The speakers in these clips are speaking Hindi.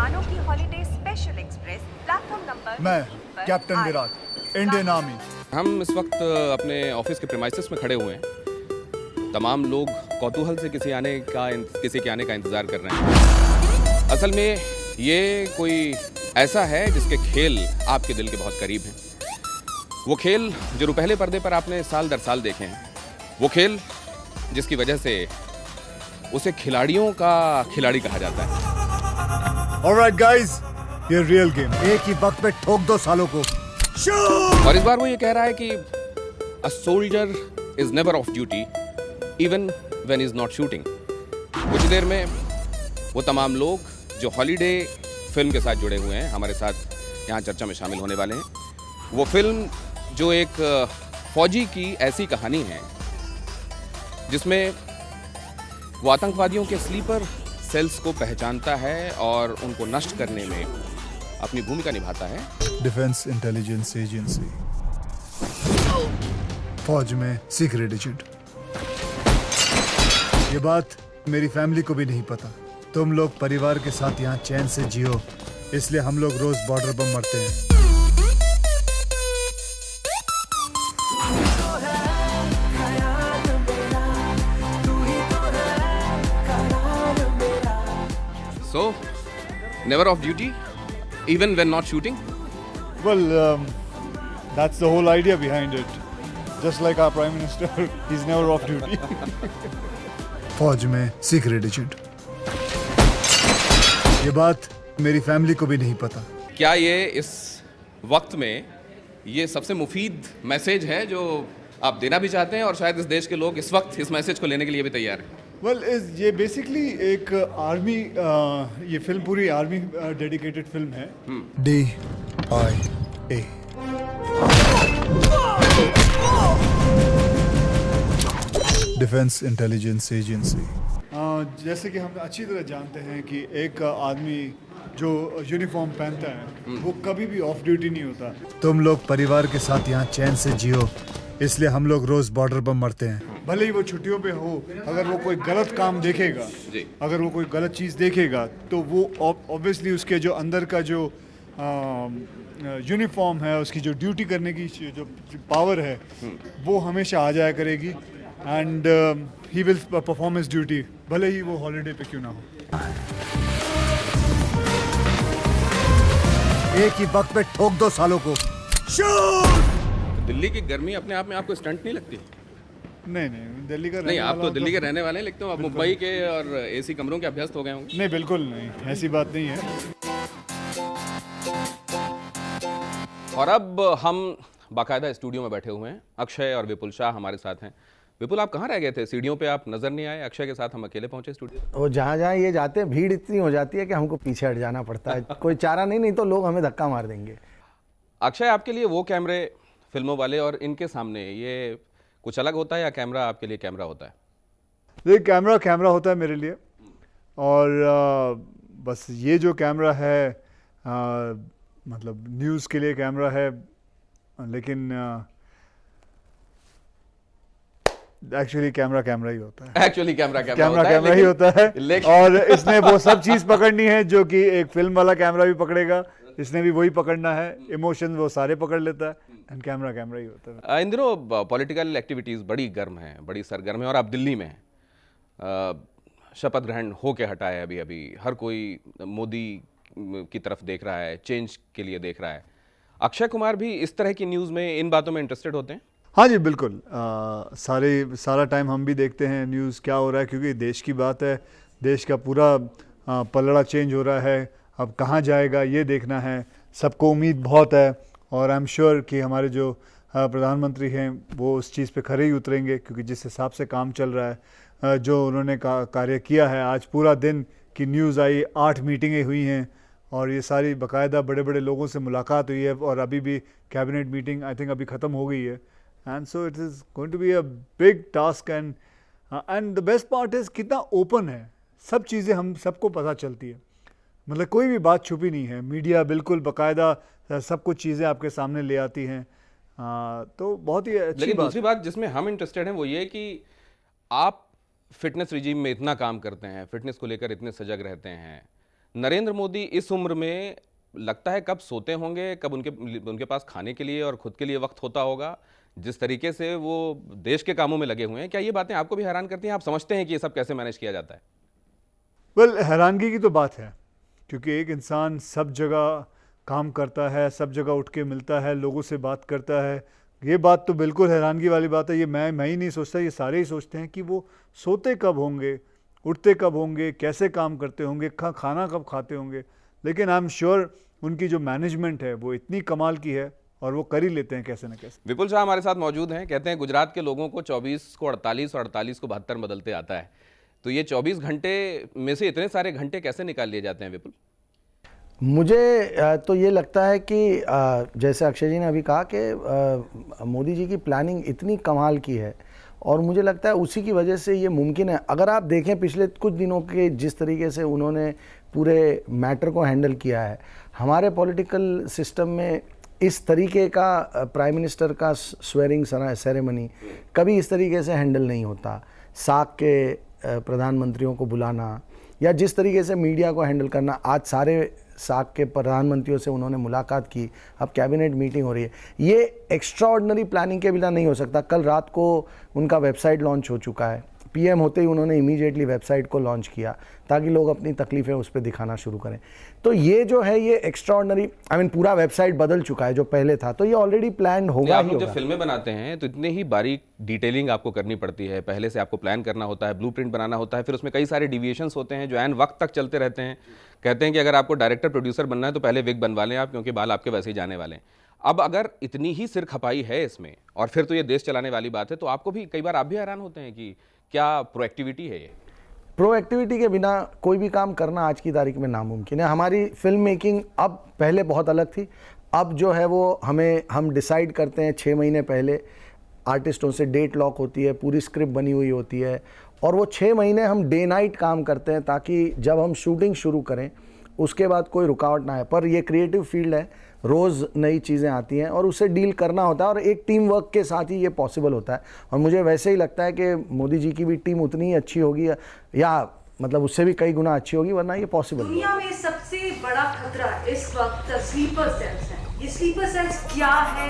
जवानों की holiday special express platform number मैं 3 पर कैप्टन आ विराट, रही है। Indian army. हम इस वक्त अपने ऑफिस के प्रीमाइसेस में खड़े हुए हैं। तमाम लोग कौतूहल से किसी के आने का इंतज़ार कर रहे हैं। असल में ये कोई ऐसा है जिसके खेल आपके दिल के बहुत करीब हैं। वो खेल जो रुपहले पर्दे पर आपने साल दर साल देखे हैं। वो खेल जिसकी वजह से उसे खिलाड़ियों का खिलाड़ी कहा जाता है। ऑलराइट गाइस, ये रियल गेम, एक ही वक्त में ठोक दो सालों को। और इस बार वो ये कह रहा है कि a soldier is never of duty even when is not shooting. कुछ देर में वो तमाम लोग जो हॉलीडे फिल्म के साथ जुड़े हुए हैं हमारे साथ यहाँ चर्चा में शामिल होने वाले हैं। वो फिल्म जो एक फौजी की ऐसी कहानी है जिसमें वो आतंकवादियों के स्लीपर सेल्स को पहचानता है और उनको नष्ट करने में अपनी भूमिका निभाता है। डिफेंस इंटेलिजेंस एजेंसी, फौज में सीक्रेट एजेंट। ये बात मेरी फैमिली को भी नहीं पता। तुम लोग परिवार के साथ यहाँ चैन से जियो, इसलिए हम लोग रोज बॉर्डर पर मरते हैं। So, never off duty, even when not shooting. Well, that's the whole idea behind it. Just like our Prime Minister, he's never off duty. फौज में सीक्रेट एजेंट। ये बात मेरी फैमिली को भी नहीं पता। क्या ये इस वक्त में ये सबसे मुफीद मैसेज है जो आप देना भी चाहते हैं और शायद इस देश के लोग इस वक्त इस मैसेज को लेने के लिए भी तैयार हैं? वेल, ये बेसिकली एक आर्मी, ये फिल्म पूरी आर्मी डेडिकेटेड फिल्म है। DIA, defence intelligence agency. जैसे कि हम अच्छी तरह जानते हैं कि एक आदमी जो यूनिफॉर्म पहनता है वो कभी भी ऑफ ड्यूटी नहीं होता। तुम लोग परिवार के साथ यहाँ चैन से जियो, इसलिए हम लोग रोज बॉर्डर पर मरते हैं। भले ही वो छुट्टियों पे हो, अगर वो कोई गलत काम देखेगा, अगर वो कोई गलत चीज़ देखेगा तो वो ऑब्वियसली उसके जो अंदर का जो यूनिफॉर्म है, उसकी जो ड्यूटी करने की जो पावर है वो हमेशा आ जाया करेगी and he will perform his duty, भले ही वो हॉलीडे पे क्यों ना हो। एक ही वक्त में ठोक दो सालों को। दिल्ली की गर्मी अपने आप में आपको स्टंट नहीं लगती? नहीं, दिल्ली का नहीं, आप तो दिल्ली के रहने वाले हैं, लेकिन आप मुंबई के और एसी कमरों के अभ्यस्त हो गए होंगे। नहीं, बिल्कुल नहीं, ऐसी बात नहीं है। और अब हम बाकायदा स्टूडियो में बैठे हुए हैं। अक्षय और विपुल शाह हमारे साथ हैं। विपुल, आप कहाँ रह गए थे? सीढ़ियों पे आप नजर नहीं आए। अक्षय के साथ हम अकेले पहुंचे स्टूडियो। वो जहाँ जहाँ ये जाते हैं भीड़ इतनी हो जाती है कि हमको पीछे हट जाना पड़ता है। कोई चारा नहीं तो लोग हमें धक्का मार देंगे। अक्षय, आपके लिए वो कैमरे फिल्मों वाले और इनके सामने ये कुछ अलग होता है या कैमरा आपके लिए कैमरा होता है? ये कैमरा होता है मेरे लिए, और बस ये जो कैमरा है मतलब न्यूज़ के लिए कैमरा है, लेकिन एक्चुअली कैमरा ही होता है। एक्चुअली कैमरा ही होता है। और इसने वो सब चीज़ पकड़नी है जो कि एक फिल्म वाला कैमरा भी पकड़ेगा, इसने भी वही पकड़ना है। इमोशन वो सारे पकड़ लेता है एंड कैमरा ही होता है। इन दिनों पॉलिटिकल एक्टिविटीज़ बड़ी गर्म हैं, बड़ी सरगर्म है और आप दिल्ली में हैं। शपथ ग्रहण हो के हटा है अभी हर कोई मोदी की तरफ देख रहा है, चेंज के लिए देख रहा है। अक्षय कुमार भी इस तरह की न्यूज़ में, इन बातों में इंटरेस्टेड होते हैं? हाँ जी, बिल्कुल। सारा टाइम हम भी देखते हैं न्यूज़ क्या हो रहा है, क्योंकि देश की बात है। देश का पूरा पलड़ा चेंज हो रहा है। अब कहाँ जाएगा ये देखना है। सबको उम्मीद बहुत है और आई एम श्योर कि हमारे जो प्रधानमंत्री हैं वो उस चीज़ पे खरे ही उतरेंगे, क्योंकि जिस हिसाब से काम चल रहा है, जो उन्होंने कार्य किया है। आज पूरा दिन की न्यूज़ आई, 8 मीटिंगें हुई हैं और ये सारी बाकायदा बड़े बड़े लोगों से मुलाकात हुई है, और अभी भी कैबिनेट मीटिंग आई थिंक अभी ख़त्म हो गई है। And so it is going to be a big task and the best part is कितना ओपन है। सब चीज़ें हम सबको पता चलती है, मतलब कोई भी बात छुपी नहीं है। मीडिया बिल्कुल बाकायदा सब कुछ चीज़ें आपके सामने ले आती हैं। तो बहुत ही अच्छी लेकिन बात। दूसरी बात जिसमें हम इंटरेस्टेड हैं वो ये कि आप फिटनेस रिजीम में इतना काम करते हैं, फिटनेस को लेकर इतने सजग रहते हैं, नरेंद्र मोदी इस उम्र में लगता है कब सोते होंगे, कब उनके पास खाने के लिए और खुद के लिए वक्त होता होगा, जिस तरीके से वो देश के कामों में लगे हुए हैं। क्या ये बातें आपको भी हैरान करती हैं? आप समझते हैं कि ये सब कैसे मैनेज किया जाता है? वेल, हैरानगी की तो बात है, क्योंकि एक इंसान सब जगह काम करता है, सब जगह उठ के मिलता है, लोगों से बात करता है। ये बात तो बिल्कुल हैरानगी वाली बात है। ये मैं ही नहीं सोचता, ये सारे ही सोचते हैं कि वो सोते कब होंगे, उठते कब होंगे, कैसे काम करते होंगे, खाना कब खाते होंगे। लेकिन आई एम श्योर उनकी जो मैनेजमेंट है वो इतनी कमाल की है और वो कर ही लेते हैं कैसे न कैसे। विपुल शाह हमारे साथ मौजूद हैं। कहते हैं गुजरात के लोगों को 24 को 48 और 48 को 72 बदलते आता है। तो ये 24 घंटे में से इतने सारे घंटे कैसे निकाल लिए जाते हैं विपुल? मुझे तो ये लगता है कि जैसे अक्षय जी ने अभी कहा कि मोदी जी की प्लानिंग इतनी कमाल की है और मुझे लगता है उसी की वजह से ये मुमकिन है। अगर आप देखें पिछले कुछ दिनों के जिस तरीके से उन्होंने पूरे मैटर को हैंडल किया है, हमारे पॉलिटिकल सिस्टम में इस तरीके का प्राइम मिनिस्टर का स्वेरिंग सेरेमनी कभी इस तरीके से हैंडल नहीं होता। साक के प्रधानमंत्रियों को बुलाना या जिस तरीके से मीडिया को हैंडल करना, आज सारे साक के प्रधानमंत्रियों से उन्होंने मुलाकात की, अब कैबिनेट मीटिंग हो रही है, ये एक्स्ट्राऑर्डिनरी प्लानिंग के बिना नहीं हो सकता। कल रात को उनका वेबसाइट लॉन्च हो चुका है, पीएम होते ही उन्होंने इमीडिएटली वेबसाइट को लॉन्च किया ताकि लोग अपनी तकलीफ़ें उस पर दिखाना शुरू करें। तो ये जो है ये एक्स्ट्राऑर्डिनरी, पूरा वेबसाइट बदल चुका है जो पहले था, तो ये ऑलरेडी प्लान होगा ही होगा। जब फिल्में बनाते हैं तो इतने ही बारीक डिटेलिंग आपको करनी पड़ती है, पहले से आपको प्लान करना होता है, ब्लूप्रिंट बनाना होता है, फिर उसमें कई सारे डिविएशंस होते हैं जो एन वक्त तक चलते रहते हैं। कहते हैं कि अगर आपको डायरेक्टर प्रोड्यूसर बनना है तो पहले विग बनवा लें आप, क्योंकि बाल आपके वैसे ही जाने वाले हैं। अब अगर इतनी ही सिर खपाई है इसमें और फिर तो ये देश चलाने वाली बात है, तो आपको भी कई बार आप भी हैरान होते हैं कि क्या प्रोएक्टिविटी है ये? प्रोएक्टिविटी के बिना कोई भी काम करना आज की तारीख में नामुमकिन है। हमारी फिल्म मेकिंग अब पहले बहुत अलग थी, अब जो है वो हम डिसाइड करते हैं 6 महीने पहले, आर्टिस्टों से डेट लॉक होती है, पूरी स्क्रिप्ट बनी हुई होती है और वो 6 महीने हम डे नाइट काम करते हैं ताकि जब हम शूटिंग शुरू करें उसके बाद कोई रुकावट ना आए। पर ये क्रिएटिव फील्ड है, रोज़ नई चीज़ें आती हैं और उससे डील करना होता है और एक टीम वर्क के साथ ही ये पॉसिबल होता है। और मुझे वैसे ही लगता है कि मोदी जी की भी टीम उतनी ही अच्छी होगी या मतलब उससे भी कई गुना अच्छी होगी, वरना ये पॉसिबल नहीं। दुनिया में सबसे बड़ा खतरा इस वक्त स्लीपर सेल्स है। ये स्लीपर सेल्स क्या है?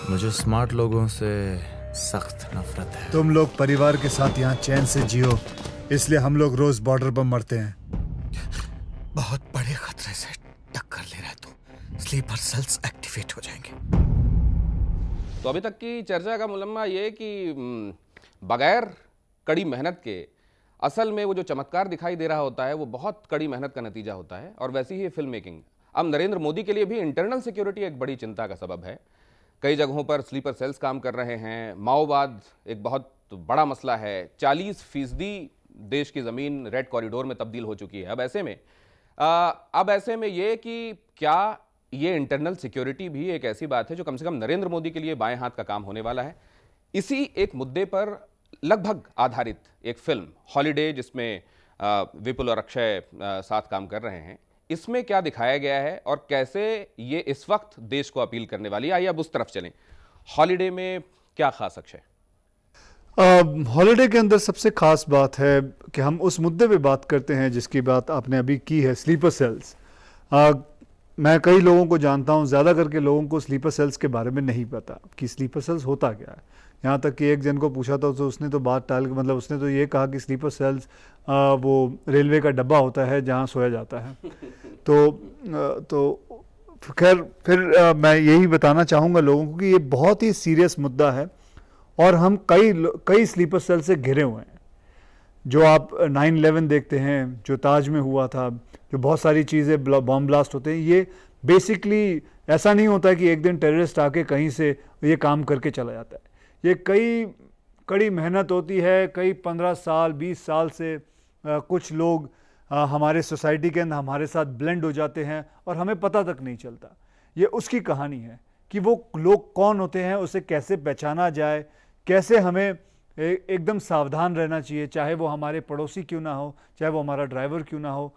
मुझे स्मार्ट लोगों से सख्त नफरत है। तुम लोग परिवार के साथ यहाँ चैन से जियो, इसलिए हम लोग रोज बॉर्डर पर मरते हैं। बहुत बड़े खतरे से टक्कर ले रहा है तू, स्लीपर सेल्स एक्टिवेट हो जाएंगे। तो अभी तक की चर्चा का मुलम्मा ये कि बगैर कड़ी मेहनत के असल में वो जो चमत्कार दिखाई दे रहा होता है वो बहुत कड़ी मेहनत का नतीजा होता है। और वैसी ही फिल्म मेकिंग अब नरेंद्र मोदी के लिए भी इंटरनल सिक्योरिटी एक बड़ी चिंता का सबब है। कई जगहों पर स्लीपर सेल्स काम कर रहे हैं, माओवाद एक बहुत बड़ा मसला है, 40% देश की ज़मीन रेड कॉरिडोर में तब्दील हो चुकी है। अब ऐसे में ये कि क्या ये इंटरनल सिक्योरिटी भी एक ऐसी बात है जो कम से कम नरेंद्र मोदी के लिए बाएं हाथ का काम होने वाला है। इसी एक मुद्दे पर लगभग आधारित एक फिल्म हॉलीडे, जिसमें विपुल और अक्षय साथ काम कर रहे हैं, इसमें क्या दिखाया गया है और कैसे ये इस वक्त देश को अपील करने वाली है, आइए अब उस तरफ चलें। हॉलीडे में क्या खास अक्षय? हॉलीडे के अंदर सबसे खास बात है कि हम उस मुद्दे पे बात करते हैं जिसकी बात आपने अभी की है, स्लीपर सेल्स। मैं कई लोगों को जानता हूं, ज़्यादा करके लोगों को स्लीपर सेल्स के बारे में नहीं पता कि स्लीपर सेल्स होता क्या है। यहाँ तक कि एक जन को पूछा था तो उसने तो बात टाल के, मतलब उसने तो ये कहा कि स्लीपर सेल्स वो रेलवे का डब्बा होता है जहाँ सोया जाता है। तो खैर फिर मैं यही बताना चाहूँगा लोगों को कि ये बहुत ही सीरियस मुद्दा है और हम कई स्लीपर सेल से घिरे हुए हैं। जो आप 9/11 देखते हैं, जो ताज में हुआ था, जो बहुत सारी चीज़ें बॉम्ब ब्लास्ट होते हैं, ये बेसिकली ऐसा नहीं होता है कि एक दिन टेररिस्ट आके कहीं से ये काम करके चला जाता है। ये कई कड़ी मेहनत होती है, कई 15 साल 20 साल से कुछ लोग हमारे सोसाइटी के अंदर हमारे साथ ब्लेंड हो जाते हैं और हमें पता तक नहीं चलता। ये उसकी कहानी है कि वो लोग कौन होते हैं, उसे कैसे पहचाना जाए, कैसे हमें एकदम सावधान रहना चाहिए, चाहे वो हमारे पड़ोसी क्यों ना हो, चाहे वो हमारा ड्राइवर क्यों ना हो।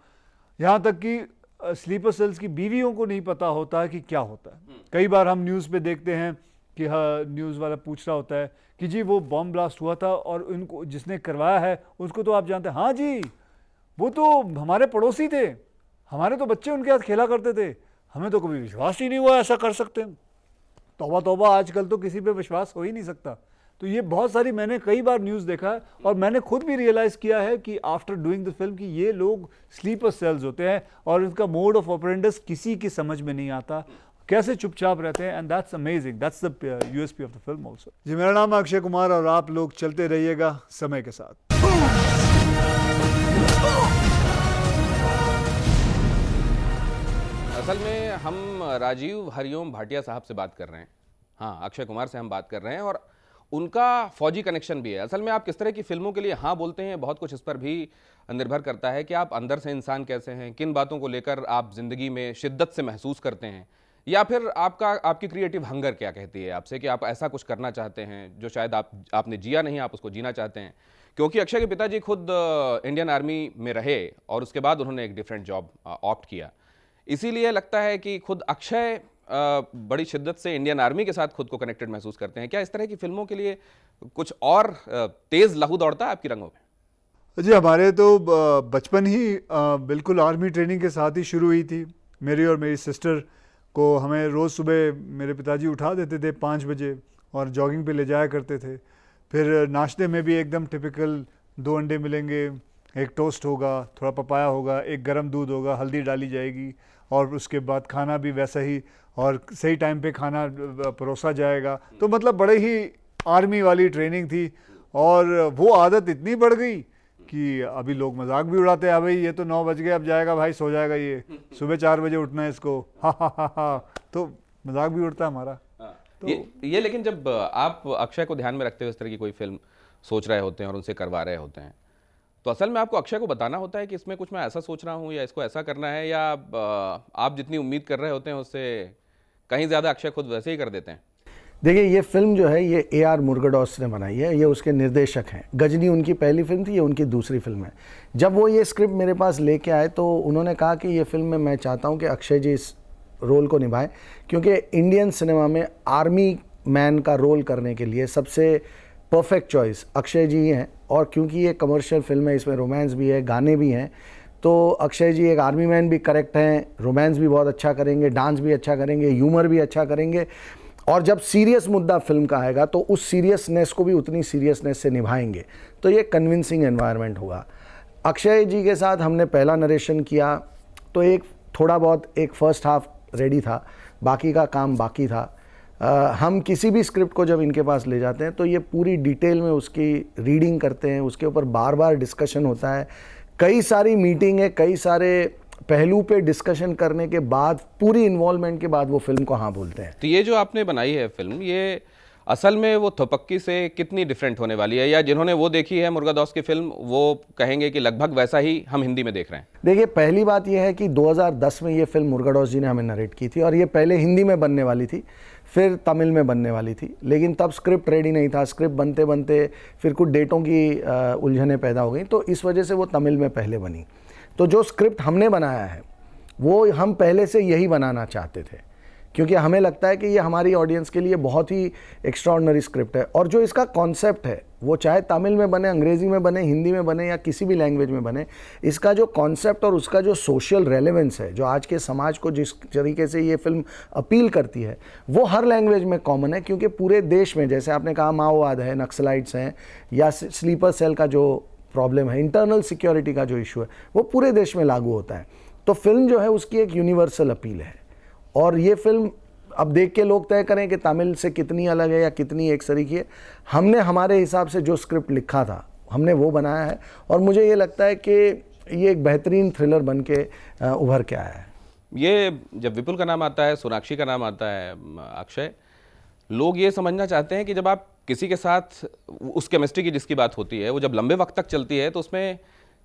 यहाँ तक कि स्लीपर सेल्स की बीवियों को नहीं पता होता है कि क्या होता है। कई बार हम न्यूज़ पे देखते हैं कि हाँ, न्यूज़ वाला पूछ रहा होता है कि जी वो बॉम्ब ब्लास्ट हुआ था और उनको जिसने करवाया है उसको तो आप जानते हैं। हाँ जी, वो तो हमारे पड़ोसी थे, हमारे तो बच्चे उनके साथ खेला करते थे, हमें तो कभी विश्वास ही नहीं हुआ ऐसा कर सकते हैं। तौबा तौबा, आजकल तो किसी पे विश्वास हो ही नहीं सकता। तो ये बहुत सारी मैंने कई बार न्यूज़ देखा है और मैंने खुद भी रियलाइज़ किया है कि आफ्टर डूइंग द फिल्म कि ये लोग स्लीपर सेल्स होते हैं और इनका मोड ऑफ ऑपरेंडस किसी की समझ में नहीं आता, कैसे चुपचाप रहते हैं। And that's amazing, that's the USP of the film also. जी, मेरा नाम है अक्षय कुमार और आप लोग चलते रहिएगा समय के साथ। असल में हम राजीव हरिओम भाटिया साहब से बात कर रहे हैं। हाँ, अक्षय कुमार से हम बात कर रहे हैं और उनका फौजी कनेक्शन भी है। असल में आप किस तरह की फिल्मों के लिए हाँ बोलते हैं, बहुत कुछ इस पर भी निर्भर करता है कि आप अंदर से इंसान कैसे हैं, किन बातों को लेकर आप ज़िंदगी में शिद्दत से महसूस करते हैं, या फिर आपकी क्रिएटिव हंगर क्या कहती है आपसे कि आप ऐसा कुछ करना चाहते हैं जो शायद आपने जिया नहीं, आप उसको जीना चाहते हैं। क्योंकि अक्षय के पिताजी खुद इंडियन आर्मी में रहे और उसके बाद उन्होंने एक डिफरेंट जॉब ऑप्ट किया। इसीलिए लगता है कि खुद अक्षय बड़ी शिद्दत से इंडियन आर्मी के साथ खुद को कनेक्टेड महसूस करते हैं। क्या इस तरह की फिल्मों के लिए कुछ और तेज लहू दौड़ता है आपकी रंगों में? जी, हमारे तो बचपन ही बिल्कुल आर्मी ट्रेनिंग के साथ ही शुरू हुई थी। मेरी और मेरी सिस्टर को हमें रोज़ सुबह मेरे पिताजी उठा देते थे 5 बजे और जॉगिंग पे ले जाया करते थे। फिर नाश्ते में भी एकदम टिपिकल 2 अंडे मिलेंगे, एक टोस्ट होगा, थोड़ा पपाया होगा, एक गरम दूध होगा, हल्दी डाली जाएगी और उसके बाद खाना भी वैसा ही और सही टाइम पे खाना परोसा जाएगा। तो मतलब बड़े ही आर्मी वाली ट्रेनिंग थी और वो आदत इतनी बढ़ गई कि अभी लोग मजाक भी उड़ाते हैं, भाई ये तो 9 बज गए, अब जाएगा भाई, सो जाएगा, ये सुबह 4 बजे उठना है इसको, हा हा हा हा। तो मजाक भी उड़ता है हमारा। तो ये लेकिन जब आप अक्षय को ध्यान में रखते हुए इस तरह की कोई फिल्म सोच रहे होते हैं और उनसे करवा रहे होते हैं, तो असल में आपको अक्षय को बताना होता है कि इसमें कुछ मैं ऐसा सोच रहा हूँ या इसको ऐसा करना है, या आप जितनी उम्मीद कर रहे होते हैं उससे कहीं ज़्यादा अक्षय खुद वैसे ही कर देते हैं? देखिए, ये फिल्म जो है ये A.R. मुरुगदॉस ने बनाई है, ये उसके निर्देशक हैं। गजनी उनकी पहली फिल्म थी, ये उनकी दूसरी फिल्म है। जब वो ये स्क्रिप्ट मेरे पास लेके आए तो उन्होंने कहा कि ये फिल्म में मैं चाहता हूँ कि अक्षय जी इस रोल को निभाएं, क्योंकि इंडियन सिनेमा में आर्मी मैन का रोल करने के लिए सबसे परफेक्ट चॉइस अक्षय जी हैं। और क्योंकि ये कमर्शियल फिल्म है, इसमें रोमांस भी है, गाने भी हैं, तो अक्षय जी एक आर्मी मैन भी करेक्ट हैं, रोमांस भी बहुत अच्छा करेंगे, डांस भी अच्छा करेंगे, ह्यूमर भी अच्छा करेंगे। और जब सीरियस मुद्दा फिल्म का आएगा तो उस सीरियसनेस को भी उतनी सीरियसनेस से निभाएंगे। तो ये कन्विंसिंग एनवायरनमेंट होगा। अक्षय जी के साथ हमने पहला नरेशन किया तो एक थोड़ा बहुत एक फ़र्स्ट हाफ रेडी था, बाकी का काम बाकी था। हम किसी भी स्क्रिप्ट को जब इनके पास ले जाते हैं तो ये पूरी डिटेल में उसकी रीडिंग करते हैं, उसके ऊपर बार बार डिस्कशन होता है, कई सारी मीटिंग है, कई सारे पहलू पे डिस्कशन करने के बाद, पूरी इन्वॉल्वमेंट के बाद वो फिल्म को हाँ बोलते हैं। तो ये जो आपने बनाई है फिल्म, ये असल में वो थपक्की से कितनी डिफरेंट होने वाली है, या जिन्होंने वो देखी है मुर्गादौस की फिल्म वो कहेंगे कि लगभग वैसा ही हम हिंदी में देख रहे हैं? देखिए, पहली बात ये है कि 2010 में ये फिल्म मुर्गादौस जी ने हमें नरेट की थी और ये पहले हिंदी में बनने वाली थी, फिर तमिल में बनने वाली थी, लेकिन तब स्क्रिप्ट रेडी नहीं था। स्क्रिप्ट बनते बनते फिर कुछ डेटों की उलझनें पैदा हो गई, तो इस वजह से वो तमिल में पहले बनी। तो जो स्क्रिप्ट हमने बनाया है वो हम पहले से यही बनाना चाहते थे, क्योंकि हमें लगता है कि ये हमारी ऑडियंस के लिए बहुत ही एक्स्ट्राऑर्डिनरी स्क्रिप्ट है। और जो इसका कॉन्सेप्ट है वो चाहे तमिल में बने, अंग्रेज़ी में बने, हिंदी में बने या किसी भी लैंग्वेज में बने, इसका जो कॉन्सेप्ट और उसका जो सोशल रेलेवेंस है, जो आज के समाज को जिस तरीके से ये फिल्म अपील करती है, वो हर लैंग्वेज में कॉमन है। क्योंकि पूरे देश में, जैसे आपने कहा, माओवाद है, नक्सलाइट्स हैं, या स्लीपर सेल का जो प्रॉब्लम है, इंटरनल सिक्योरिटी का जो इशू है, वो पूरे देश में लागू होता है। तो फिल्म जो है उसकी एक यूनिवर्सल अपील है। और ये फिल्म अब देख के लोग तय करें कि तमिल से कितनी अलग है या कितनी एक सरीकी है। हमने हमारे हिसाब से जो स्क्रिप्ट लिखा था हमने वो बनाया है, और मुझे ये लगता है कि ये एक बेहतरीन थ्रिलर बन के उभर के आया है। ये जब विपुल का नाम आता है, सोनाक्षी का नाम आता है, अक्षय, लोग ये समझना चाहते हैं कि जब आप किसी के साथ उस केमिस्ट्री की जिसकी बात होती है वो जब लंबे वक्त तक चलती है तो उसमें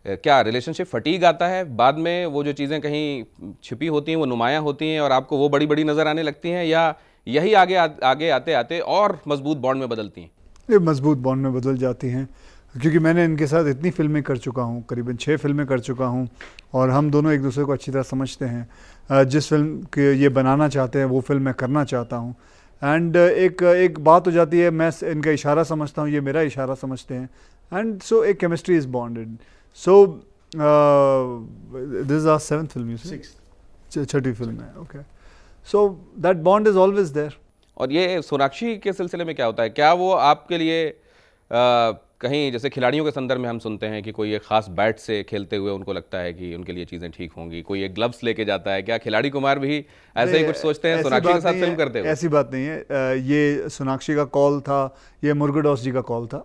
क्या रिलेशनशिप फटीग आता है, बाद में वो जो चीज़ें कहीं छिपी होती हैं वो नुमायाँ होती हैं और आपको वो बड़ी बड़ी नज़र आने लगती हैं, या यही आगे आते आते और मजबूत बॉन्ड में बदलती हैं? ये मजबूत बॉन्ड में बदल जाती हैं, क्योंकि मैंने इनके साथ इतनी फिल्में कर चुका हूँ, करीबन 6 फिल्में कर चुका हूँ, और हम दोनों एक दूसरे को अच्छी तरह समझते हैं। जिस फिल्म के ये बनाना चाहते हैं वो फिल्म मैं करना चाहता हूँ। एंड एक बात हो जाती है, मैं इनका इशारा समझता हूँ, ये मेरा इशारा समझते हैं, एंड सो एक chemistry is bonded. So this is our 7th film, छठी फिल्म है. Okay, so that bond is always there. और ये सोनाक्षी के सिलसिले में क्या होता है? क्या वो आपके लिए कहीं, जैसे खिलाड़ियों के संदर्भ में हम सुनते हैं कि कोई एक खास बैट से खेलते हुए उनको लगता है कि उनके लिए चीज़ें ठीक होंगी, कोई एक ग्लव्स लेके जाता है, क्या खिलाड़ी कुमार भी ऐसे ही कुछ सोचते हैं सोनाक्षी के साथ फिल्म करते हुए? ऐसी बात नहीं है. ये सोनाक्षी का कॉल था, ये मुरुगदॉस जी का कॉल था.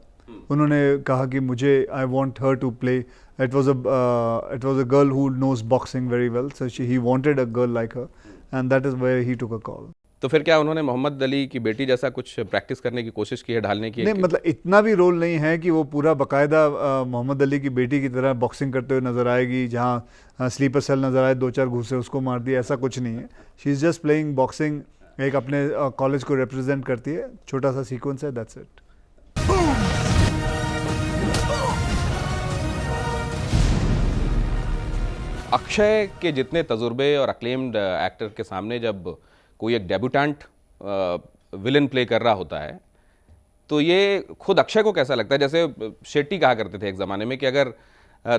उन्होंने कहा कि मुझे I want her to play. It was a girl who knows boxing very well, so he wanted a girl like her, and that is where he took a call. तो फिर क्या उन्होंने मोहम्मद अली की बेटी जैसा कुछ प्रैक्टिस करने की कोशिश की है, ढालने की? नहीं, मतलब इतना भी रोल नहीं है कि वो पूरा बाकायदा मोहम्मद अली की बेटी की तरह बॉक्सिंग करते हुए नजर आएगी, जहाँ स्लीपर सेल नजर आए, 2-4 घूसे उसको मार दिए, ऐसा कुछ नहीं है. She is just playing boxing, एक अपने कॉलेज को रिप्रेजेंट करती है, छोटा सा सीक्वेंस है, दैट्स इट. अक्षय के जितने तजुर्बे और अक्लेम्ड एक्टर के सामने जब कोई एक डेब्यूटेंट विलन प्ले कर रहा होता है, तो ये खुद अक्षय को कैसा लगता है? जैसे शेट्टी कहा करते थे एक ज़माने में कि अगर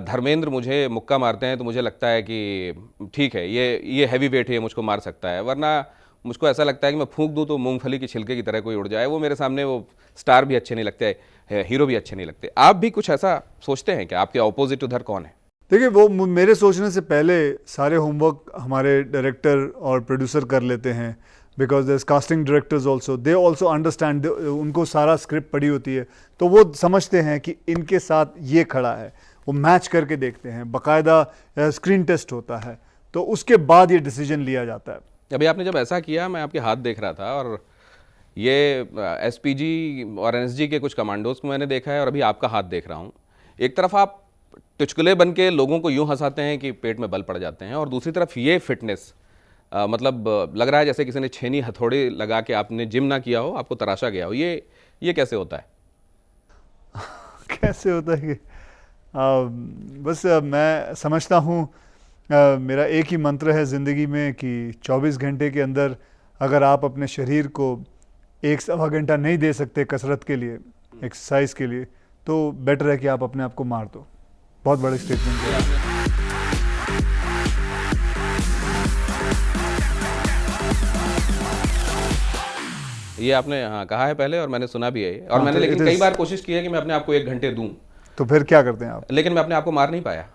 धर्मेंद्र मुझे मुक्का मारते हैं तो मुझे लगता है कि ठीक है, ये हैवी वेट है, ये मुझको मार सकता है, वरना मुझको ऐसा लगता है कि मैं फूंक दूं तो मूंगफली के छिलके की तरह कोई उड़ जाए, वो मेरे सामने वो स्टार भी अच्छे नहीं लगते, हीरो भी अच्छे नहीं लगते. आप भी कुछ ऐसा सोचते हैं क्या? आपके ऑपोजिट उधर कौन है? देखिए, वो मेरे सोचने से पहले सारे होमवर्क हमारे डायरेक्टर और प्रोड्यूसर कर लेते हैं, because there is casting directors also, they also understand, उनको सारा स्क्रिप्ट पढ़ी होती है, तो वो समझते हैं कि इनके साथ ये खड़ा है, वो मैच करके देखते हैं, बाकायदा स्क्रीन टेस्ट होता है, तो उसके बाद ये डिसीजन लिया जाता है. अभी आपने जब ऐसा किया, मैं आपके हाथ देख रहा था, और ये एसपीजी और एनएसजी के कुछ कमांडोज को मैंने देखा है, और अभी आपका हाथ देख रहा हूँ. एक तरफ आप टुचकुले बन के लोगों को यूं हंसाते हैं कि पेट में बल पड़ जाते हैं, और दूसरी तरफ ये फिटनेस, मतलब लग रहा है जैसे किसी ने छेनी हथौड़ी लगा के, आपने जिम ना किया हो, आपको तराशा गया हो. ये कैसे होता है? कैसे होता है कि बस मैं समझता हूँ, मेरा एक ही मंत्र है ज़िंदगी में कि 24 घंटे के अंदर अगर आप अपने शरीर को 1-1.25 घंटा नहीं दे सकते कसरत के लिए, एक्सरसाइज के लिए, तो बेटर है कि आप अपने आप को मार दो. बहुत बड़ी स्टेटमेंट है. ये आपने हाँ कहा है पहले, और मैंने सुना भी है, और मैंने लेकिन कई बार कोशिश की है कि मैं अपने आप को 1 घंटे दूं. तो फिर क्या करते हैं आप? लेकिन मैं अपने आप को मार नहीं पाया.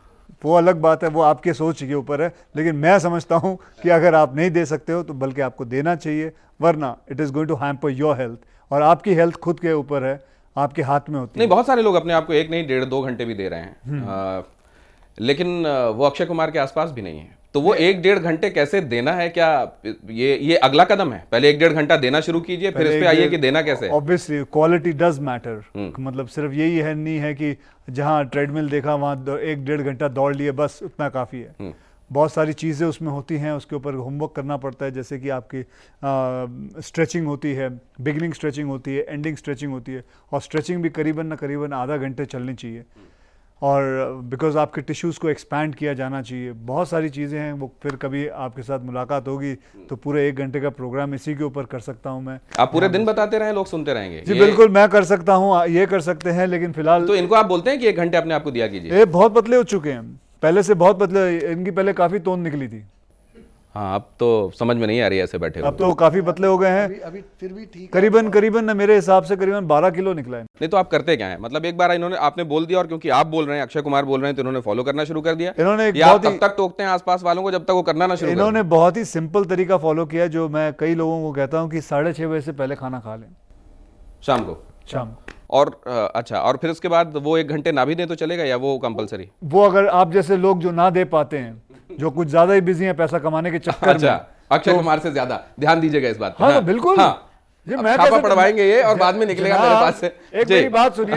वो अलग बात है, वो आपके सोच के ऊपर है, लेकिन मैं समझता हूँ कि अगर आप नहीं दे सकते हो तो बल्कि आपको देना चाहिए, वरना it is going to hamper your health, और आपकी हेल्थ खुद के ऊपर है, आपके हाथ में होती है. नहीं, बहुत सारे लोग अपने आप को 1 नहीं 1.5-2 घंटे भी दे रहे हैं, लेकिन वो अक्षय कुमार के आसपास भी नहीं है. तो वो 1-1.5 घंटे कैसे देना है? क्या ये अगला कदम है? पहले 1-1.5 घंटा देना शुरू कीजिए, फिर इस पे आइए कि देना कैसे है. Obviously quality does matter. मतलब सिर्फ यही है नहीं है कि जहाँ ट्रेडमिल देखा वहाँ 1-1.5 घंटा दौड़ लिए, बस उतना काफ़ी है. बहुत सारी चीज़ें उसमें होती हैं, उसके ऊपर होमवर्क करना पड़ता है, जैसे कि आपकी स्ट्रेचिंग होती है, बिगिनिंग स्ट्रेचिंग होती है, एंडिंग स्ट्रेचिंग होती है, और स्ट्रेचिंग भी करीबन आधा घंटे चलनी चाहिए, और बिकॉज आपके टिश्यूज़ को एक्सपैंड किया जाना चाहिए. बहुत सारी चीज़ें हैं. वो फिर कभी आपके साथ मुलाकात होगी तो पूरे 1 घंटे का प्रोग्राम इसी के ऊपर कर सकता हूँ मैं. आप पूरे दिन बताते रहें, लोग सुनते रहेंगे. जी बिल्कुल, मैं कर सकता हूँ, ये कर सकते हैं, लेकिन फिलहाल तो इनको आप बोलते हैं कि 1 घंटे अपने आप को दिया कीजिए. ये बहुत पतले हो चुके हैं, पहले से बहुत पतले. इनकी पहले काफ़ी तोंद निकली थी. हाँ, अब तो समझ में नहीं आ रही ऐसे बैठे हुए. अब तो काफ़ी पतले हो गए हैं. अभी फिर भी ठीक, करीबन ना मेरे हिसाब से करीबन 12 किलो निकला है. नहीं, तो आप करते क्या है? मतलब एक बार आपने बोल दिया, और क्योंकि आप बोल रहे हैं, अक्षय कुमार बोल रहे हैं, तो इन्होंने फॉलो करना शुरू कर दिया. इन्होंने या आप तब तक टोकते हैं आसपास वालों को जब तक वो करना ना शुरू करें? इन्होंने बहुत ही सिंपल तरीका फॉलो किया, जो मैं कई लोगों को कहता हूँ कि 6:30 बजे से पहले खाना खा लें शाम को. और अच्छा, और फिर उसके बाद वो 1 घंटे ना भी दें तो चलेगा, या वो कंपलसरी? वो अगर आप जैसे लोग जो ना दे पाते हैं, जो कुछ ज्यादा ही बिजी हैं पैसा कमाने के चक्कर में, अच्छा, अक्षय कुमार से ज्यादा ध्यान दीजिएगा इस बात पे. हाँ, तो बिल्कुल. हाँ, ये अब मैं छापा कैसे पड़वाएंगे ये, और बाद में निकलेगा मेरे पास से. एक मेरी बात सुनिए,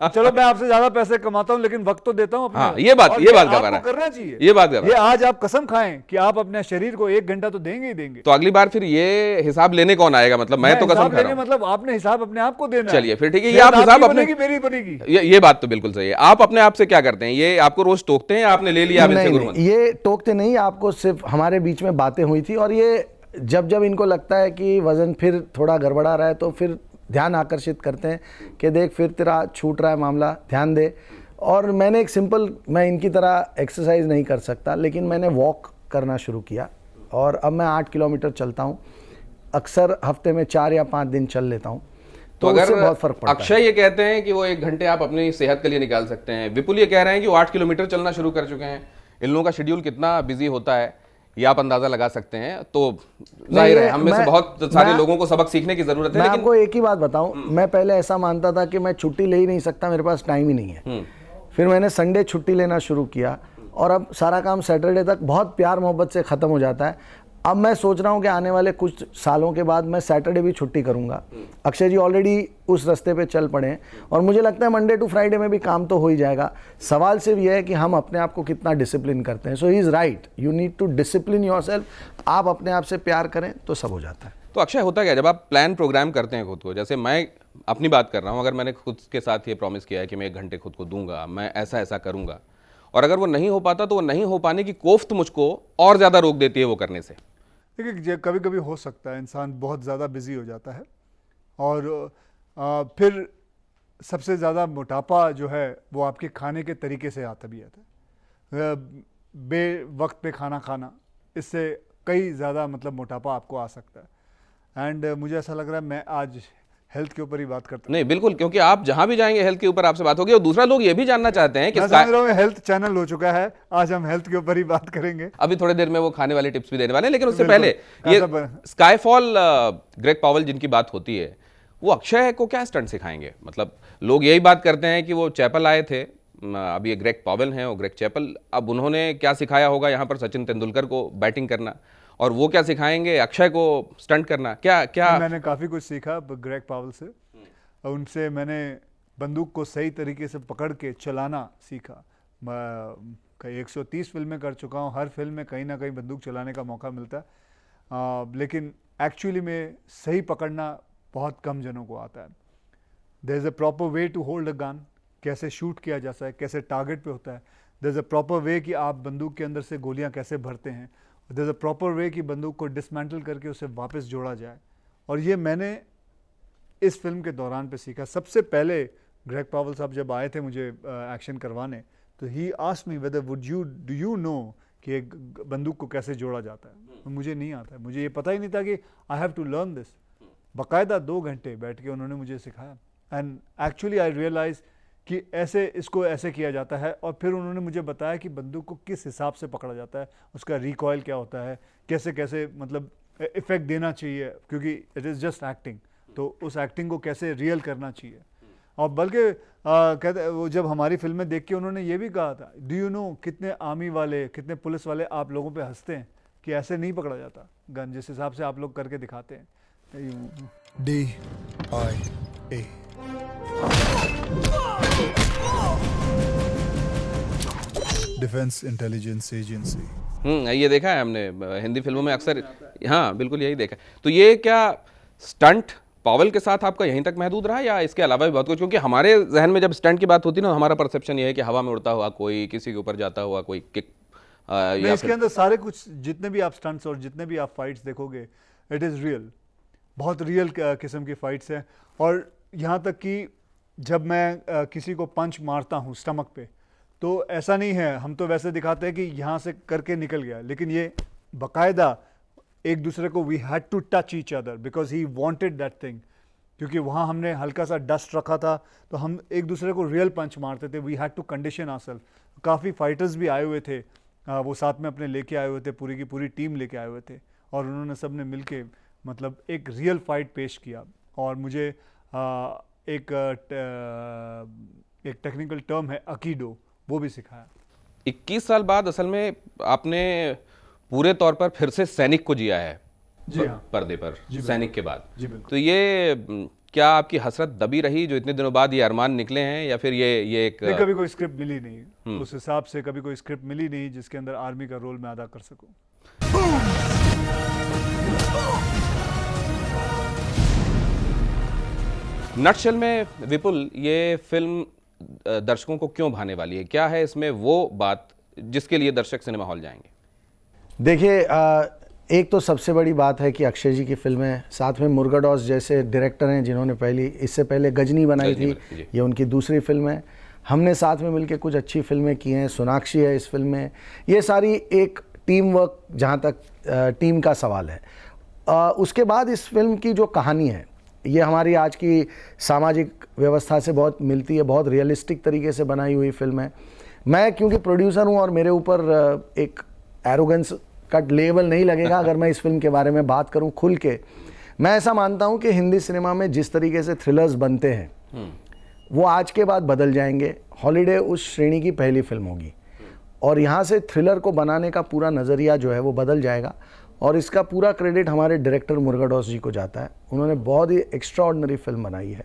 चलो मैं आपसे ज्यादा पैसे कमाता हूँ, लेकिन वक्त तो देता हूँ अपने. हाँ, ये बात आपको करना चाहिए. ये बात कर, ये आज आप कसम खाएं कि आप अपने शरीर को 1 घंटा तो देंगे ही देंगे. तो अगली बार फिर ये हिसाब लेने कौन आएगा? मतलब मैं तो कसम खा रहा हूं. मतलब आपने हिसाब अपने आप को देना. चलिए फिर ठीक है, ये आप हिसाब अपने, मेरी बनेगी. ये बात तो बिल्कुल सही है. आप अपने आप से क्या करते हैं? ये आपको रोज टोकते हैं, आपने ले लिया? नहीं, ये टोकते नहीं, आपको सिर्फ हमारे बीच में बातें हुई थी, और ये जब जब इनको लगता है कि वज़न फिर थोड़ा गड़बड़ा रहा है तो फिर ध्यान आकर्षित करते हैं कि देख फिर तेरा छूट रहा है मामला, ध्यान दे। और मैंने एक सिंपल, मैं इनकी तरह एक्सरसाइज नहीं कर सकता, लेकिन मैंने वॉक करना शुरू किया और अब मैं 8 किलोमीटर चलता हूँ। अक्सर हफ्ते में 4 या 5 दिन चल लेता हूँ, तो उससे अगर बहुत फर्क पड़ता है। अक्षय ये कहते हैं कि वो 1 घंटे आप अपनी सेहत के लिए निकाल सकते हैं, विपुल ये कह रहे हैं कि वो 8 किलोमीटर चलना शुरू कर चुके हैं। इन लोगों का शेड्यूल कितना बिजी होता है ये आप अंदाजा लगा सकते हैं। तो जाहिर है हम में से बहुत सारे लोगों को सबक सीखने की जरूरत है। मैं लेकिन आपको एक ही बात बताऊं, मैं पहले ऐसा मानता था कि मैं छुट्टी ले ही नहीं सकता, मेरे पास टाइम ही नहीं है। फिर मैंने संडे छुट्टी लेना शुरू किया और अब सारा काम सैटरडे तक बहुत प्यार मोहब्बत से ख़त्म हो जाता है। अब मैं सोच रहा हूं कि आने वाले कुछ सालों के बाद मैं सैटरडे भी छुट्टी करूंगा। अक्षय जी ऑलरेडी उस रास्ते पे चल पड़े हैं और मुझे लगता है मंडे टू फ्राइडे में भी काम तो हो ही जाएगा। सवाल सिर्फ यह है कि हम अपने आप को कितना डिसिप्लिन करते हैं। So he is right, you need to discipline yourself. आप अपने आप से प्यार करें तो सब हो जाता है। तो अक्षय होता क्या जब आप प्लान प्रोग्राम करते हैं खुद को, जैसे मैं अपनी बात कर रहा हूं, अगर मैंने खुद के साथ ये प्रॉमिस किया है कि मैं 1 घंटे खुद को दूंगा, मैं ऐसा ऐसा करूंगा, और अगर वो नहीं हो पाता तो वो नहीं हो पाने की कोफ्त मुझको और ज़्यादा रोक देती है वो करने से। देखिए कभी कभी हो सकता है इंसान बहुत ज़्यादा बिजी हो जाता है और फिर सबसे ज़्यादा मोटापा जो है वो आपके खाने के तरीके से आता भी आता है। बे वक्त पे खाना खाना, इससे कई ज़्यादा मतलब मोटापा आपको आ सकता है। एंड मुझे ऐसा लग रहा है मैं आज हेल्थ के ऊपर ही बात करता हूं। नहीं बिल्कुल, क्योंकि आप जहां भी जाएंगे हेल्थ के ऊपर आपसे बात होगी और दूसरा लोग ये भी जानना चाहते हैं कि मैं समझ रहा हूं हेल्थ चैनल हो चुका है, आज हम हेल्थ के ऊपर ही बात करेंगे। अभी थोड़ी देर में वो खाने वाले टिप्स भी देने वाले हैं, लेकिन उससे बिल्कुल। पहले ये स्काईफॉल ग्रेग पॉवेल जिनकी बात होती है, वो अक्षय को क्या स्टंट सिखाएंगे? मतलब लोग यही बात करते हैं कि वो चैपल आए थे, अब ये ग्रेग पॉवेल हैं और ग्रेग चैपल, अब उन्होंने क्या सिखाया होगा यहाँ पर सचिन तेंदुलकर को बैटिंग करना, और वो क्या सिखाएंगे अक्षय को स्टंट करना? क्या क्या मैंने काफ़ी कुछ सीखा ग्रेग पॉवेल से। उनसे मैंने बंदूक को सही तरीके से पकड़ के चलाना सीखा। मैं 130 फिल्में कर चुका हूँ, हर फिल्म में कहीं ना कहीं बंदूक चलाने का मौका मिलता है, लेकिन एक्चुअली में सही पकड़ना बहुत कम जनों को आता है। There is a proper way to hold a gun, कैसे शूट किया जाता है, कैसे टारगेट पे होता है। There is a proper way कि आप बंदूक के अंदर से गोलियाँ कैसे भरते हैं। There is a proper way कि बंदूक को डिसमेंटल करके उसे वापस जोड़ा जाए, और ये मैंने इस फिल्म के दौरान पे सीखा। सबसे पहले ग्रेग पॉवेल साहब जब आए थे मुझे एक्शन करवाने, तो he asked me whether would you do you know कि एक बंदूक को कैसे जोड़ा जाता है। मुझे नहीं आता है, मुझे ये पता ही नहीं था कि I have to learn this. बाकायदा 2 घंटे बैठ के उन्होंने मुझे सिखाया, एंड एक्चुअली आई रियलाइज कि ऐसे इसको ऐसे किया जाता है। और फिर उन्होंने मुझे बताया कि बंदूक को किस हिसाब से पकड़ा जाता है, उसका रिकॉयल क्या होता है, कैसे कैसे मतलब इफेक्ट देना चाहिए, क्योंकि इट इज़ जस्ट एक्टिंग, तो उस एक्टिंग को कैसे रियल करना चाहिए। और बल्कि कहते वो जब हमारी फिल्में देख के उन्होंने ये भी कहा था, डू यू नो कितने आर्मी वाले, कितने पुलिस वाले आप लोगों पे हंसते हैं कि ऐसे नहीं पकड़ा जाता गन, जिस हिसाब से आप लोग करके दिखाते हैं। DIA defence intelligence agency. ये देखा है हमने हिंदी फिल्मों में अक्सर, हाँ बिल्कुल यही देखा। तो ये क्या स्टंट पॉवेल के साथ आपका यहीं तक महदूद रहा या इसके अलावा भी बहुत कुछ? क्योंकि हमारे जहन में जब स्टंट की बात होती है ना, हमारा परसेप्शन ये है कि हवा में उड़ता हुआ कोई, किसी के ऊपर जाता हुआ कोई किक, या इसके अंदर सारे कुछ जितने भी आप स्टंट्स और जितने भी आप फाइट्स देखोगे, इट इज़ रियल, बहुत रियल किस्म की फाइट्स हैं। और यहाँ तक कि जब मैं किसी को पंच मारता हूँ स्टमक पे, तो ऐसा नहीं है, हम तो वैसे दिखाते हैं कि यहाँ से करके निकल गया, लेकिन ये बाकायदा एक दूसरे को we had to touch each other because he wanted that thing, क्योंकि वहाँ हमने हल्का सा डस्ट रखा था, तो हम एक दूसरे को रियल पंच मारते थे। We had to condition ourselves. काफ़ी फाइटर्स भी आए हुए थे, वो साथ में अपने लेके आए हुए थे, पूरी की पूरी टीम लेके आए हुए थे, और उन्होंने सब ने मिल के मतलब एक रियल फाइट पेश किया। और मुझे एक टेक्निकल टर्म है अकीडो, वो भी सिखाया। 21 साल बाद असल में आपने पूरे तौर पर फिर से सैनिक को जिया है। जी हाँ। पर्दे पर सैनिक के बाद। जी बिल्कुल। तो ये क्या आपकी हसरत दबी रही जो इतने दिनों बाद ये अरमान निकले हैं, या फिर ये एक कभी कोई स्क्रिप्ट मिली नहीं, उस हिसाब से कभी कोई स्क्रिप्ट मिली नहीं जिसके अंदर आर्मी का रोल मैं अदा कर सकूं। नटशेल में विपुल, ये फिल्म दर्शकों को क्यों भाने वाली है? क्या है इसमें वो बात जिसके लिए दर्शक सिनेमा हॉल जाएंगे? देखिए, एक तो सबसे बड़ी बात है कि अक्षय जी की फिल्में, साथ में मुर्गाडॉस जैसे डायरेक्टर हैं जिन्होंने इससे पहले गजनी बनाई थी, ये उनकी दूसरी फिल्म है। हमने साथ में मिलकर कुछ अच्छी फिल्में की हैं, सोनाक्षी है इस फिल्म में। ये सारी एक टीम वर्क, जहाँ तक टीम का सवाल है। उसके बाद इस फिल्म की जो कहानी है, ये हमारी आज की सामाजिक व्यवस्था से बहुत मिलती है, बहुत रियलिस्टिक तरीके से बनाई हुई फिल्म है। मैं क्योंकि प्रोड्यूसर हूँ और मेरे ऊपर एक एरोगेंस का लेवल नहीं लगेगा अगर मैं इस फिल्म के बारे में बात करूं खुल के। मैं ऐसा मानता हूं कि हिंदी सिनेमा में जिस तरीके से थ्रिलर्स बनते हैं वो आज के बाद बदल जाएंगे। हॉलीडे उस श्रेणी की पहली फिल्म होगी और यहाँ से थ्रिलर को बनाने का पूरा नज़रिया जो है वो बदल जाएगा और इसका पूरा क्रेडिट हमारे डायरेक्टर मुर्गाडॉस जी को जाता है। उन्होंने बहुत ही एक्स्ट्राऑर्डिनरी फिल्म बनाई है।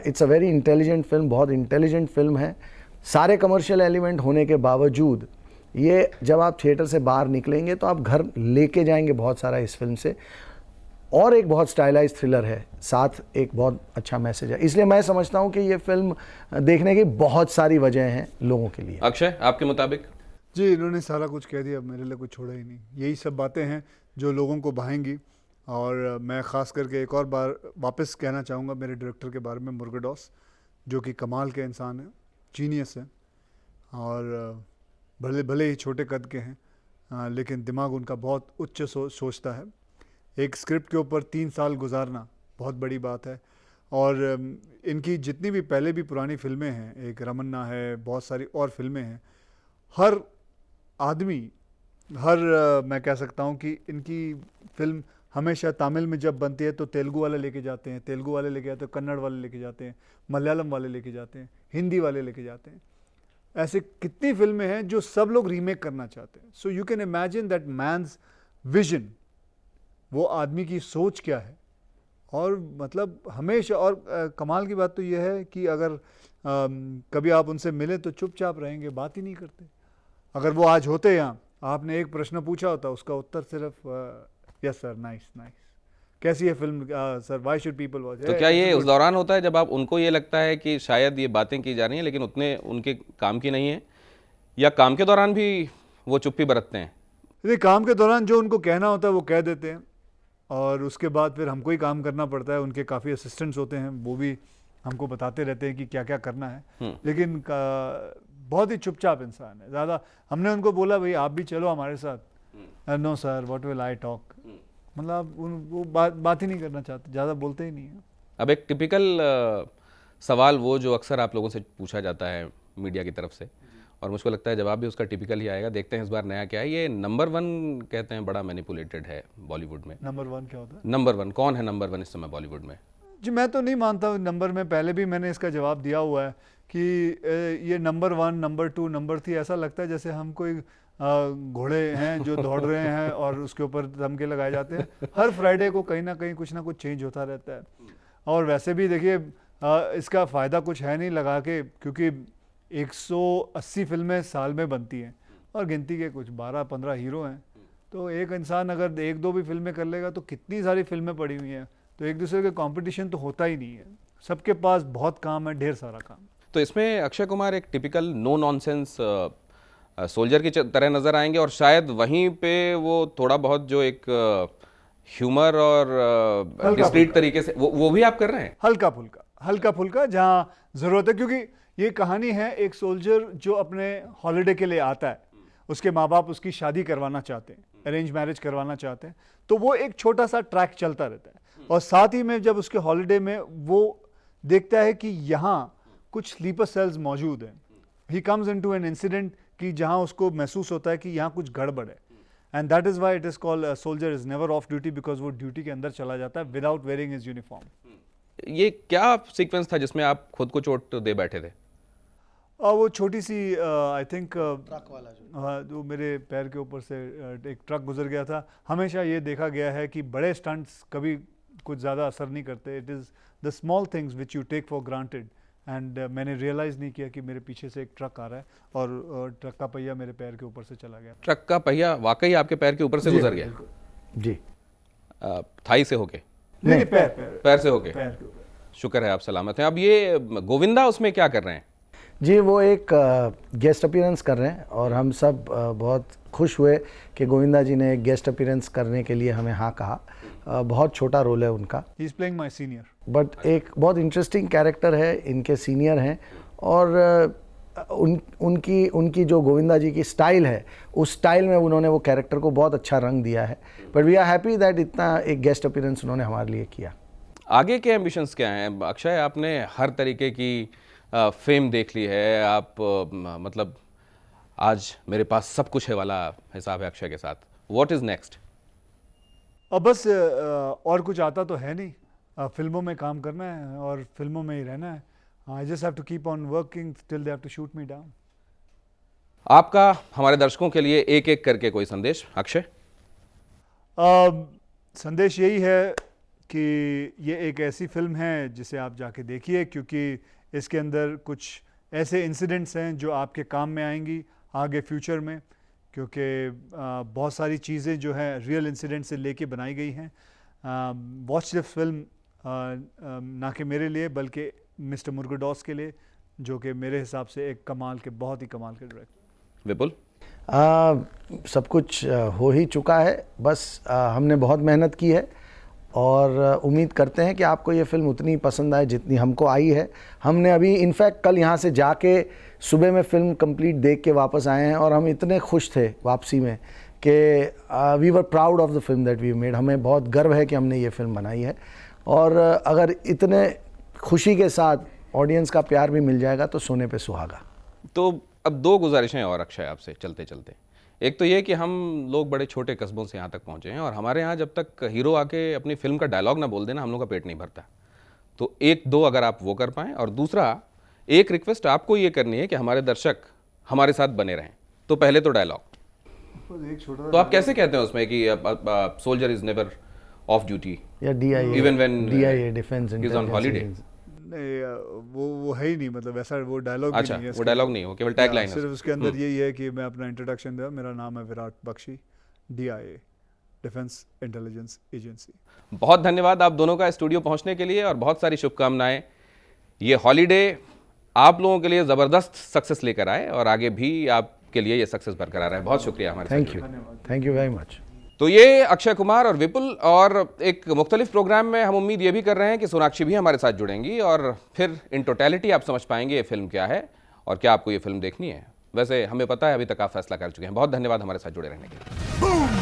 It's a very intelligent film, बहुत इंटेलिजेंट फिल्म है। सारे कमर्शियल एलिमेंट होने के बावजूद ये जब आप थिएटर से बाहर निकलेंगे तो आप घर लेके जाएंगे बहुत सारा इस फिल्म से। और एक बहुत स्टाइलाइज थ्रिलर है, साथ एक बहुत अच्छा मैसेज है। इसलिए मैं समझता हूँ कि ये फिल्म देखने की बहुत सारी वजह हैं लोगों के लिए। अक्षय, आपके मुताबिक? जी, इन्होंने सारा कुछ कह दिया, मेरे लिए कुछ छोड़ा ही नहीं। यही सब बातें हैं जो लोगों को भाएंगी। और मैं ख़ास करके एक और बार वापस कहना चाहूँगा मेरे डायरेक्टर के बारे में, मुर्गाडॉस, जो कि कमाल के इंसान हैं, जीनियस हैं और भले ही छोटे कद के हैं, लेकिन दिमाग उनका बहुत उच्च सोचता है। एक स्क्रिप्ट के ऊपर 3 साल गुजारना बहुत बड़ी बात है। और इनकी जितनी भी पहले भी पुरानी फिल्में हैं, एक रमन्ना है, बहुत सारी और फिल्में हैं, हर आदमी, मैं कह सकता हूँ कि इनकी फिल्म हमेशा तमिल में जब बनती है तो तेलुगु वाले लेके जाते हैं, तेलुगु वाले लेके जाते हैं, कन्नड़ वाले लेके जाते हैं, मलयालम वाले लेके जाते हैं, हिंदी वाले लेके जाते हैं। ऐसे कितनी फिल्में हैं जो सब लोग रीमेक करना चाहते हैं। So you can imagine that man's vision, वो आदमी की सोच क्या है। और मतलब हमेशा, और कमाल की बात तो यह है कि अगर कभी आप उनसे मिलें तो चुपचाप रहेंगे, बात ही नहीं करते। अगर वो आज होते यहाँ, आपने एक प्रश्न पूछा होता, उसका उत्तर सिर्फ यस सर, नाइस नाइस, कैसी है film sir, why should people watch. तो क्या ये उस दौरान होता है जब आप उनको ये लगता है कि शायद ये बातें की जा रही हैं लेकिन उतने उनके काम की नहीं है, या काम के दौरान भी वो चुप्पी बरतते हैं? नहीं, काम के दौरान जो उनको कहना होता है वो कह देते हैं और उसके बाद फिर हमको ही काम करना पड़ता है। उनके काफ़ी असिस्टेंट्स होते हैं, वो भी हमको बताते रहते हैं कि क्या क्या करना है। लेकिन बहुत ही चुपचाप इंसान है ज़्यादा। हमने उनको बोला भाई आप भी चलो हमारे साथ, no sir what will I talk, मतलब वो बात ही नहीं करना चाहते, ज़्यादा बोलते ही नहीं है। अब एक टिपिकल सवाल वो जो अक्सर आप लोगों से पूछा जाता है मीडिया की तरफ से, और मुझको लगता है जवाब भी उसका टिपिकल ही आएगा। देखते हैं इस बार नया क्या है। ये नंबर 1 कहते हैं बड़ा मैनिपुलेटेड है बॉलीवुड में। नंबर 1 क्या होता है? नंबर 1 कौन है? नंबर 1 इस समय बॉलीवुड में? जी मैं तो नहीं मानता नंबर में। पहले भी मैंने इसका जवाब दिया हुआ है कि ये नंबर 1, नंबर 2, नंबर 3 ऐसा लगता है जैसे हम कोई घोड़े हैं जो दौड़ रहे हैं और उसके ऊपर तमगे लगाए जाते हैं। हर फ्राइडे को कहीं ना कहीं कुछ ना कुछ चेंज होता रहता है। और वैसे भी देखिए इसका फ़ायदा कुछ है नहीं लगा के, क्योंकि 180 फिल्में साल में बनती हैं और गिनती के कुछ 12-15 हीरो हैं। तो एक इंसान अगर 1-2 भी फिल्में कर लेगा तो कितनी सारी फिल्में पड़ी हुई हैं, तो एक दूसरे के कंपटीशन तो होता ही नहीं है। सबके पास बहुत काम है, ढेर सारा काम। तो इसमें अक्षय कुमार एक टिपिकल नो नॉनसेंस सोल्जर की तरह नजर आएंगे और शायद वहीं पे वो थोड़ा बहुत जो एक ह्यूमर और डिस्क्रीट तरीके से वो भी आप कर रहे हैं। हल्का फुल्का जहाँ ज़रूरत है, क्योंकि ये कहानी है एक सोल्जर जो अपने हॉलिडे के लिए आता है, उसके माँ बाप उसकी शादी करवाना चाहते हैं, अरेंज मैरिज करवाना चाहते हैं, तो वो एक छोटा सा ट्रैक चलता रहता है। और साथ ही में जब उसके हॉलिडे में वो देखता है कि यहाँ कुछ स्लीपर सेल्स मौजूद हैं, he comes into an incident कि जहाँ उसको महसूस होता है कि यहाँ कुछ गड़बड़ है। And that is why it is called soldier is never of duty, because वो ड्यूटी के अंदर चला जाता है विदाउट वेयरिंग हिज यूनिफॉर्म। ये क्या सीक्वेंस था जिसमें आप खुद को चोट दे बैठे थे? वो छोटी सी आई थिंक ट्रक वाला जो मेरे पैर के ऊपर से एक ट्रक गुजर गया था। हमेशा ये देखा गया है कि बड़े स्टंट्स कभी कुछ ज़्यादा असर नहीं करते। It is the small things which you take for granted. And मैंने रियलाइज़ नहीं किया कि मेरे पीछे से एक ट्रक आ रहा है और ट्रक का पहिया मेरे पैर के ऊपर से चला गया। ट्रक का पहिया वाकई आपके पैर के ऊपर से गुजर गया? जी। थाई से होके? नहीं, पैर से होके। पैर के ऊपर। शुक्र है आप सलामत हैं। अब ये गोविंदा उसमें क्या कर रहे हैं? जी, वो एक गेस्ट अपीयरेंस कर रहे हैं और हम सब बहुत खुश हुए कि गोविंदा जी ने एक गेस्ट अपीयरेंस करने के लिए हमें हाँ कहा। बहुत छोटा रोल है उनका, he is playing my senior, but एक बहुत इंटरेस्टिंग कैरेक्टर है, इनके सीनियर हैं और उनकी जो गोविंदा जी की स्टाइल है, उस स्टाइल में उन्होंने वो कैरेक्टर को बहुत अच्छा रंग दिया है। But we are happy that इतना एक गेस्ट अपीयरेंस उन्होंने हमारे लिए किया। आगे के एम्बिशंस क्या हैं अक्षय? आपने हर तरीके की फेम देख ली है, आप मतलब आज मेरे पास सब कुछ है वाला हिसाब है अक्षय के साथ। What is next? अब बस और कुछ आता तो है नहीं, फिल्मों में काम करना है और फिल्मों में ही रहना है। I just have to keep on working till they have to shoot me down. आपका हमारे दर्शकों के लिए एक एक करके कोई संदेश अक्षय? संदेश यही है कि ये एक ऐसी फिल्म है जिसे आप जाके देखिए, क्योंकि इसके अंदर कुछ ऐसे इंसिडेंट्स हैं जो आपके काम में आएंगी आगे फ्यूचर में, क्योंकि बहुत सारी चीज़ें जो हैं रियल इंसिडेंट से लेके बनाई गई हैं। वॉच द फिल्म ना कि मेरे लिए बल्कि मिस्टर मुर्गडॉस के लिए, जो कि मेरे हिसाब से एक कमाल के, बहुत ही कमाल के डायरेक्टर। विपुल? सब कुछ हो ही चुका है, बस हमने बहुत मेहनत की है और उम्मीद करते हैं कि आपको ये फिल्म उतनी पसंद आए जितनी हमको आई है। हमने अभी इनफैक्ट कल यहाँ से जाके सुबह में फिल्म कंप्लीट देख के वापस आए हैं और हम इतने खुश थे वापसी में कि we were proud of the film that we made. हमें बहुत गर्व है कि हमने ये फिल्म बनाई है और अगर इतने खुशी के साथ ऑडियंस का प्यार भी मिल जाएगा तो सोने पे सुहागा। तो अब दो गुजारिशें और अक्षय आपसे चलते चलते। एक तो ये कि हम लोग बड़े छोटे कस्बों से यहाँ तक पहुँचे हैं और हमारे यहाँ जब तक हीरो आके अपनी फिल्म का डायलॉग ना बोल देना, हम लोग का पेट नहीं भरता। तो एक दो अगर आप वो कर पाएँ, और दूसरा एक रिक्वेस्ट आपको ये करनी है कि हमारे दर्शक हमारे साथ बने रहें। तो पहले तो डायलॉग, तो आप कैसे कहते हैं उसमें कि soldier is never of duty या DIA, even when DIA defence he is on holiday? नहीं, वो है ही नहीं, मतलब ऐसा वो डायलॉग अच्छा, नहीं है। वो डायलॉग नहीं, वो केवल टैग लाइन है। सिर्फ उसके अंदर यही है कि मैं अपना इंट्रोडक्शन दूं, मेरा नाम है Virat Bakshi, DIA defence intelligence agency. बहुत धन्यवाद आप दोनों का स्टूडियो पहुंचने के लिए और बहुत सारी शुभकामनाएं। ये हॉलीडे आप लोगों के लिए ज़बरदस्त सक्सेस लेकर आए और आगे भी आपके लिए ये सक्सेस बरकरार रहे। बहुत शुक्रिया हमारे साथ। Thank you very much. तो ये अक्षय कुमार और विपुल, और एक मुख्तलिफ प्रोग्राम में हम उम्मीद ये भी कर रहे हैं कि सोनाक्षी भी हमारे साथ जुड़ेंगी और फिर इन टोटलिटी आप समझ पाएंगे ये फिल्म क्या है और क्या आपको ये फिल्म देखनी है। वैसे हमें पता है, अभी तक आप फैसला कर चुके हैं। बहुत धन्यवाद हमारे साथ जुड़े रहने के लिए।